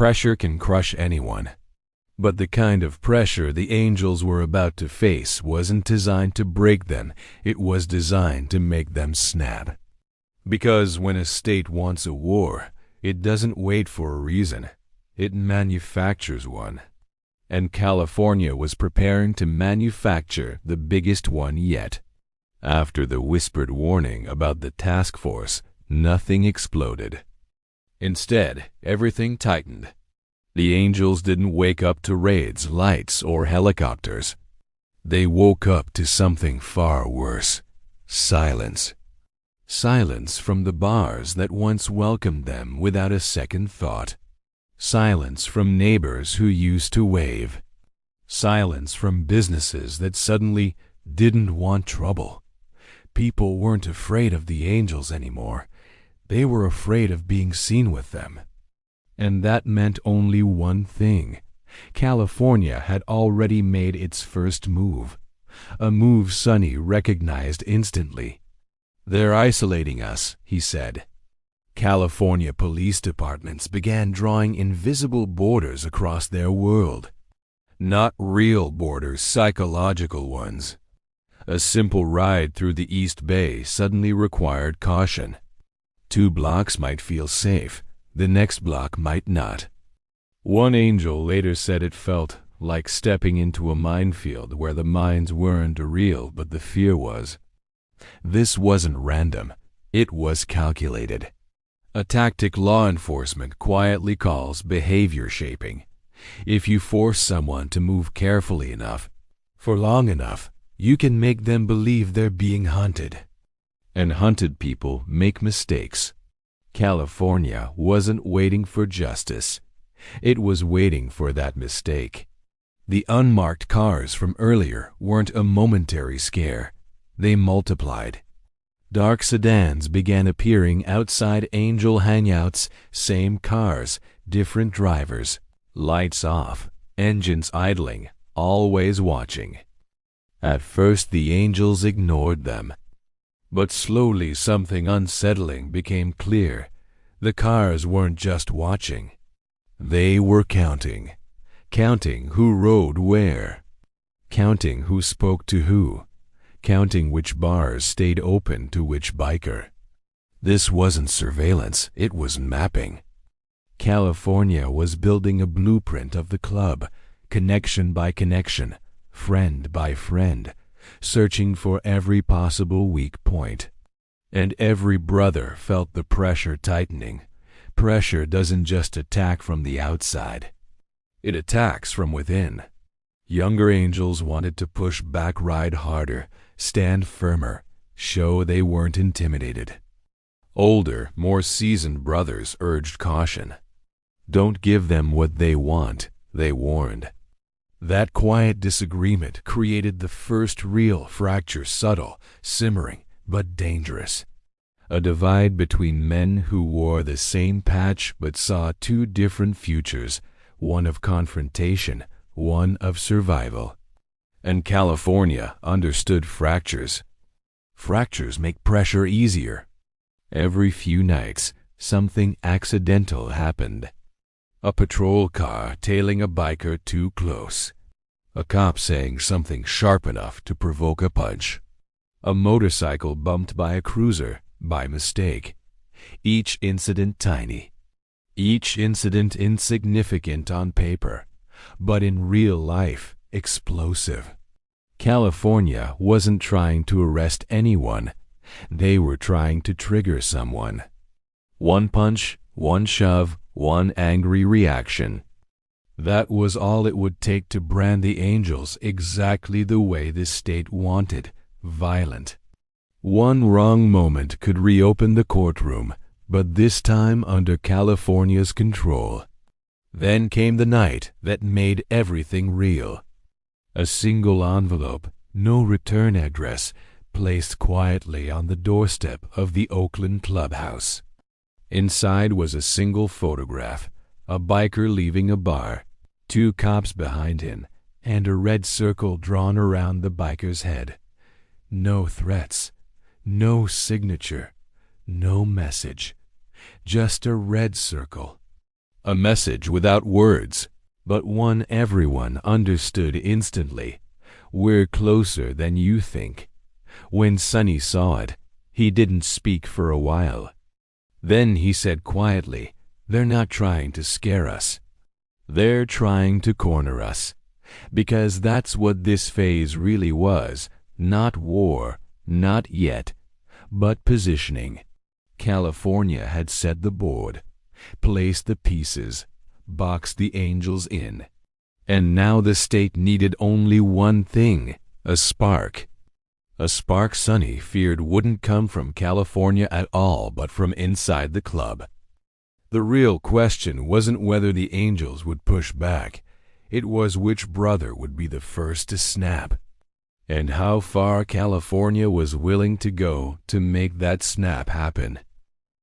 Pressure can crush anyone. But the kind of pressure the angels were about to face wasn't designed to break them, it was designed to make them snap. Because when a state wants a war, it doesn't wait for a reason, it manufactures one. And California was preparing to manufacture the biggest one yet. After the whispered warning about the task force, nothing exploded. Instead, everything tightened. The angels didn't wake up to raids, lights, or helicopters. They woke up to something far worse. Silence. Silence from the bars that once welcomed them without a second thought. Silence from neighbors who used to wave. Silence from businesses that suddenly didn't want trouble. People weren't afraid of the angels anymore. They were afraid of being seen with them. And that meant only one thing. California had already made its first move. A move Sonny recognized instantly. "They're isolating us," he said. California police departments began drawing invisible borders across their world. Not real borders, psychological ones. A simple ride through the East Bay suddenly required caution. 2 blocks might feel safe. The next block might not. One angel later said it felt like stepping into a minefield where the mines weren't real but the fear was. This wasn't random. It was calculated. A tactic law enforcement quietly calls behavior shaping. If you force someone to move carefully enough, for long enough, you can make them believe they're being hunted. And hunted people make mistakes. California wasn't waiting for justice. It was waiting for that mistake. The unmarked cars from earlier weren't a momentary scare. They multiplied. Dark sedans began appearing outside angel hangouts, same cars, different drivers, lights off, engines idling, always watching. At first the angels ignored them. But slowly something unsettling became clear. The cars weren't just watching. They were counting. Counting who rode where. Counting who spoke to who. Counting which bars stayed open to which biker. This wasn't surveillance, it was mapping. California was building a blueprint of the club, connection by connection, friend by friend, searching for every possible weak point. And every brother felt the pressure tightening. Pressure doesn't just attack from the outside. It attacks from within. Younger angels wanted to push back, ride harder, stand firmer, show they weren't intimidated. Older, more seasoned brothers urged caution. Don't give them what they want, they warned. That quiet disagreement created the first real fracture, subtle, simmering, but dangerous. A divide between men who wore the same patch but saw 2 different futures, one of confrontation, one of survival. And California understood fractures. Fractures make pressure easier. Every few nights, something accidental happened. A patrol car tailing a biker too close. A cop saying something sharp enough to provoke a punch. A motorcycle bumped by a cruiser by mistake. Each incident tiny. Each incident insignificant on paper, but in real life, explosive. California wasn't trying to arrest anyone. They were trying to trigger someone. One punch, one shove, one angry reaction. That was all it would take to brand the angels exactly the way the state wanted, violent. One wrong moment could reopen the courtroom, but this time under California's control. Then came the night that made everything real. A single envelope, no return address, placed quietly on the doorstep of the Oakland clubhouse. Inside was a single photograph, a biker leaving a bar, 2 cops behind him, and a red circle drawn around the biker's head. No threats, no signature, no message, just a red circle. a message without words, but one everyone understood instantly. We're closer than you think. When Sonny saw it, he didn't speak for a while. Then he said quietly, "They're not trying to scare us. They're trying to corner us." Because that's what this phase really was. Not war, not yet, but positioning. California had set the board, placed the pieces, boxed the angels in. And now the state needed only one thing, a spark. A spark Sonny feared wouldn't come from California at all, but from inside the club. The real question wasn't whether the angels would push back. It was which brother would be the first to snap, and how far California was willing to go to make that snap happen.